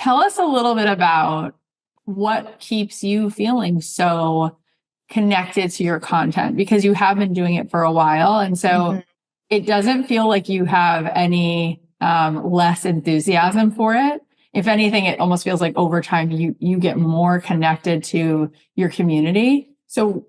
tell us a little bit about what keeps you feeling so connected to your content, because you have been doing it for a while. And so it doesn't feel like you have any less enthusiasm for it. If anything, it almost feels like over time you get more connected to your community. So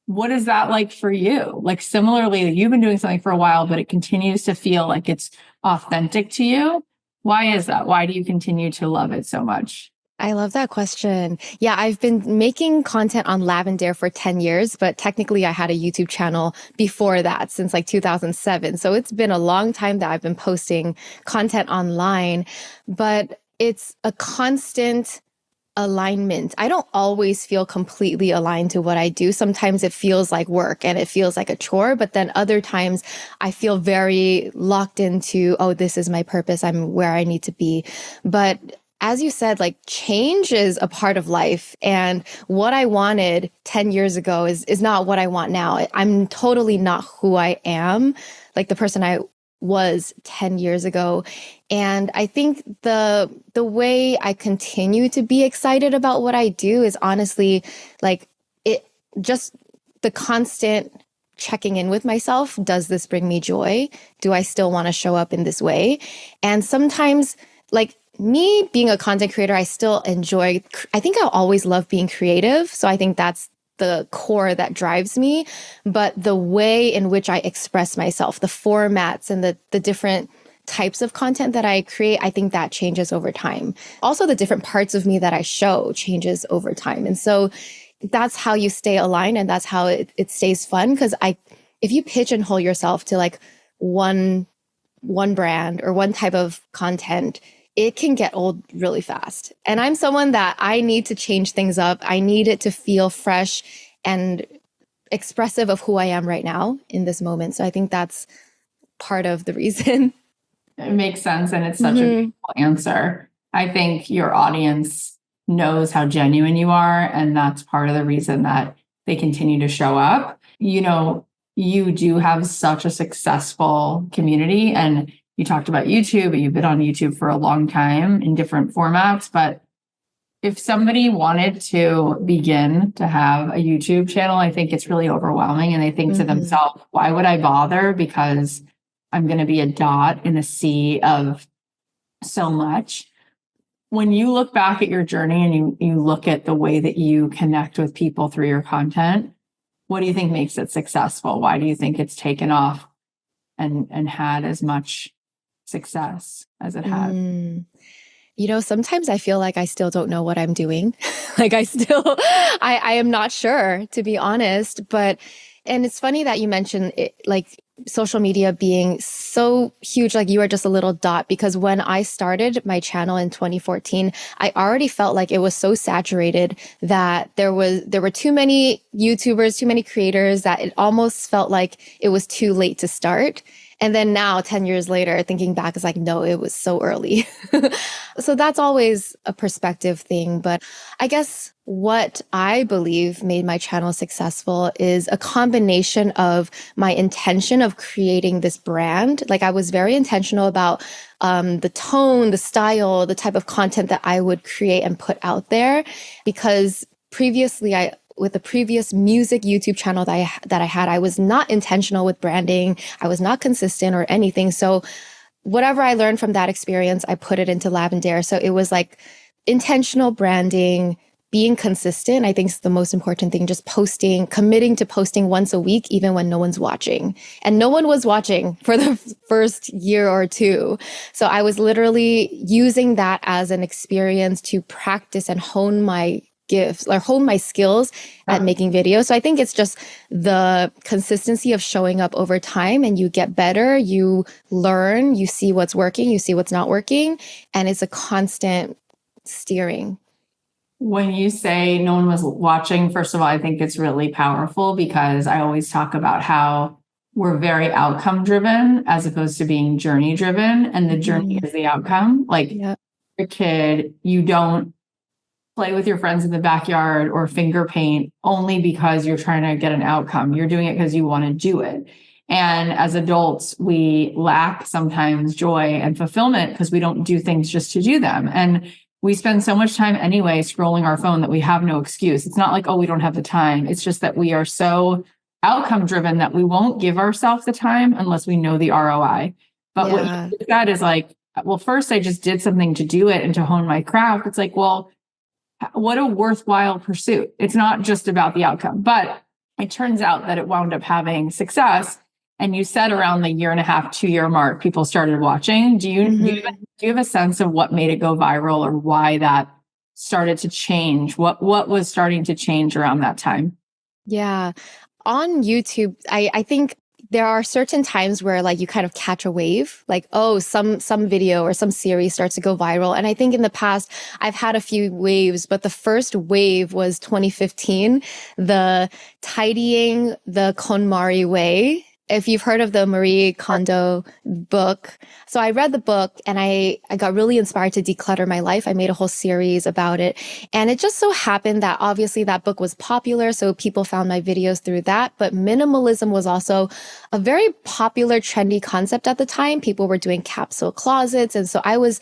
what is that like for you? Like similarly, you've been doing something for a while, but it continues to feel like it's authentic to you. Why is that? Why do you continue to love it so much? I love that question. Yeah, I've been making content on Lavendaire for 10 years, but technically I had a YouTube channel before that since like 2007. So it's been a long time that I've been posting content online, but it's a constant alignment. I don't always feel completely aligned to what I do. Sometimes it feels like work and it feels like a chore, but then other times I feel very locked into, oh, this is my purpose. I'm where I need to be. But as you said, like change is a part of life. And what I wanted 10 years ago is not what I want now. I'm totally not who I am, like the person I was 10 years ago. And I think the way I continue to be excited about what I do is honestly like it just the constant checking in with myself. Does this bring me joy? Do I still want to show up in this way? And sometimes like me being a content creator, I still enjoy, I think I'll always love being creative. So I think that's the core that drives me. But the way in which I express myself, the formats and the different types of content that I create, I think that changes over time. Also, the different parts of me that I show changes over time. And so that's how you stay aligned and that's how it stays fun. Because if you pigeonhole yourself to like one brand or one type of content, it can get old really fast. And I'm someone that I need to change things up. I need it to feel fresh and expressive of who I am right now in this moment. So I think that's part of the reason. It makes sense. And it's such a beautiful answer. I think your audience knows how genuine you are. And that's part of the reason that they continue to show up. You know, you do have such a successful community, and you talked about YouTube, you've been on YouTube for a long time in different formats, but if somebody wanted to begin to have a YouTube channel, I think it's really overwhelming and they think to themselves, why would I bother? Because I'm going to be a dot in a sea of so much. When you look back at your journey and you look at the way that you connect with people through your content, what do you think makes it successful? Why do you think it's taken off and had as much success as it had? You know, sometimes I feel like I still don't know what I'm doing. Like I am not sure, to be honest. And it's funny that you mentioned it, like social media being so huge, like you are just a little dot, because when I started my channel in 2014, I already felt like it was so saturated that there were too many YouTubers, too many creators, that it almost felt like it was too late to start. And then now, 10 years later, thinking back, it's like, no, it was so early. So that's always a perspective thing. But I guess what I believe made my channel successful is a combination of my intention of creating this brand. Like I was very intentional about the tone, the style, the type of content that I would create and put out there. Because previously, with the previous music YouTube channel that I had, I was not intentional with branding. I was not consistent or anything. So whatever I learned from that experience, I put it into Lavendaire. So it was like intentional branding, being consistent, I think is the most important thing. Just committing to posting once a week, even when no one's watching. And no one was watching for the first year or two. So I was literally using that as an experience to practice and hone my gifts or hone my skills at making videos. So I think it's just the consistency of showing up over time, and you get better, you learn, you see what's working, you see what's not working, and it's a constant steering. When you say no one was watching, first of all, I think it's really powerful, because I always talk about how we're very outcome driven as opposed to being journey driven, and the journey is the outcome. Like you're a kid, you don't play with your friends in the backyard or finger paint only because you're trying to get an outcome. You're doing it because you want to do it. And as adults, we lack sometimes joy and fulfillment because we don't do things just to do them. And we spend so much time anyway scrolling our phone that we have no excuse. It's not like, oh, we don't have the time. It's just that we are so outcome driven that we won't give ourselves the time unless we know the ROI. But what you said is like, well, first I just did something to do it and to hone my craft. It's like, well, what a worthwhile pursuit. It's not just about the outcome, but it turns out that it wound up having success. And you said around the 1.5 to 2 year mark, people started watching. Do you have a sense of what made it go viral or why that started to change? What was starting to change around that time? Yeah. On YouTube, I think there are certain times where like you kind of catch a wave, like, oh, some video or some series starts to go viral. And I think in the past, I've had a few waves, but the first wave was 2015, the tidying the KonMari way. If you've heard of the Marie Kondo book. So I read the book and I got really inspired to declutter my life. I made a whole series about it. And it just so happened that obviously that book was popular. So people found my videos through that. But minimalism was also a very popular, trendy concept at the time. People were doing capsule closets. And so I was,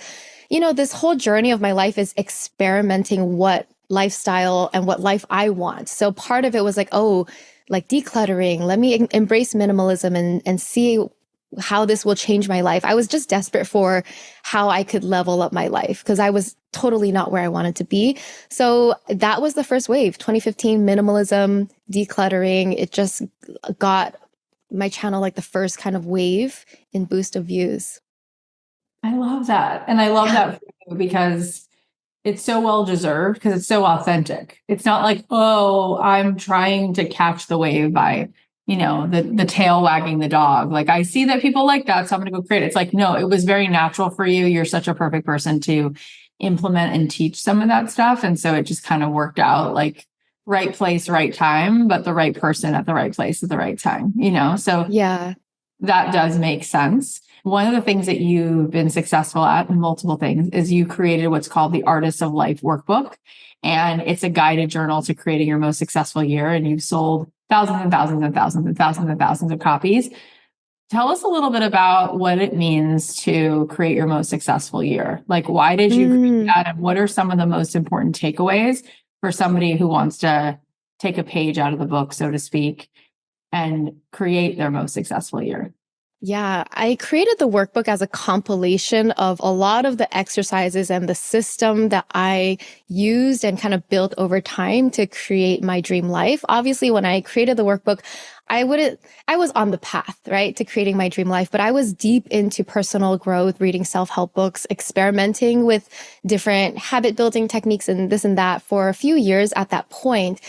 this whole journey of my life is experimenting what lifestyle and what life I want. So part of it was like, oh, like decluttering, let me embrace minimalism and see how this will change my life. I was just desperate for how I could level up my life because I was totally not where I wanted to be. So that was the first wave, 2015, minimalism, decluttering. It just got my channel like the first kind of wave in boost of views. I love that. And I love that for you because it's so well deserved because it's so authentic. It's not like, oh, I'm trying to catch the wave by, the tail wagging the dog. Like I see that people like that, so I'm going to go create it. It's like, no, it was very natural for you. You're such a perfect person to implement and teach some of that stuff. And so it just kind of worked out like right place, right time, but the right person at the right place at the right time, So yeah, that does make sense. One of the things that you've been successful at, multiple things, is you created what's called the Artist of Life workbook. And it's a guided journal to creating your most successful year. And you've sold thousands and thousands and thousands and thousands and thousands of copies. Tell us a little bit about what it means to create your most successful year. Like, why did you create that? And what are some of the most important takeaways for somebody who wants to take a page out of the book, so to speak, and create their most successful year? Yeah, I created the workbook as a compilation of a lot of the exercises and the system that I used and kind of built over time to create my dream life. Obviously, when I created the workbook, I was on the path, right, to creating my dream life, but I was deep into personal growth, reading self-help books, experimenting with different habit building techniques and this and that for a few years at that point.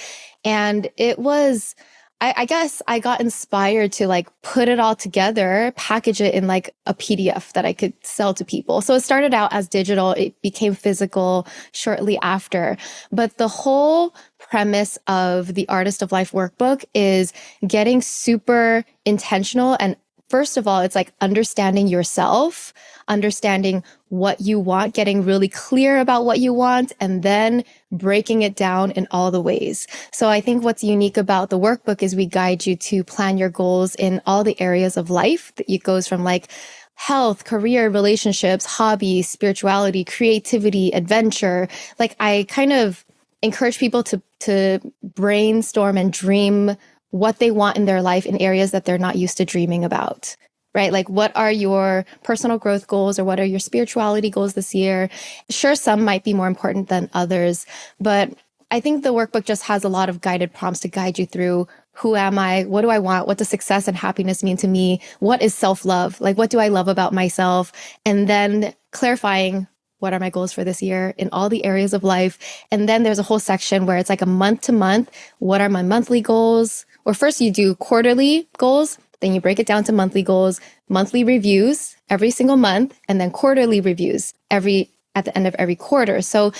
And it was, I guess I got inspired to like put it all together, package it in like a PDF that I could sell to people. So it started out as digital. It became physical shortly after. But the whole premise of the Artist of Life workbook is getting super intentional. And first of all, it's like understanding yourself, understanding what you want, getting really clear about what you want, and then breaking it down in all the ways. So I think what's unique about the workbook is we guide you to plan your goals in all the areas of life. It goes from like health, career, relationships, hobbies, spirituality, creativity, adventure. Like I kind of encourage people to brainstorm and dream what they want in their life in areas that they're not used to dreaming about. Right? Like, what are your personal growth goals or what are your spirituality goals this year? Sure, some might be more important than others, but I think the workbook just has a lot of guided prompts to guide you through who am I? What do I want? What does success and happiness mean to me? What is self-love? Like, what do I love about myself? And then clarifying what are my goals for this year in all the areas of life. And then there's a whole section where it's like a month to month. What are my monthly goals? Or first you do quarterly goals. Then you break it down to monthly goals, monthly reviews every single month, and then quarterly reviews at the end of every quarter. So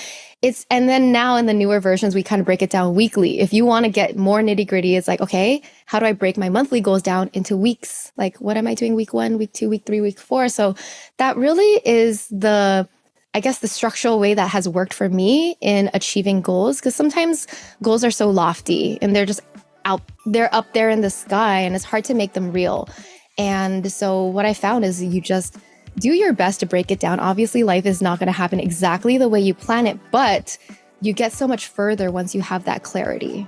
and then now in the newer versions, we kind of break it down weekly. If you want to get more nitty gritty, it's like, okay, how do I break my monthly goals down into weeks? Like, what am I doing week 1, week 2, week 3, week 4? So that really is the structural way that has worked for me in achieving goals. Because sometimes goals are so lofty and they're up there in the sky and it's hard to make them real. And so what I found is you just do your best to break it down. Obviously, life is not going to happen exactly the way you plan it, but you get so much further once you have that clarity.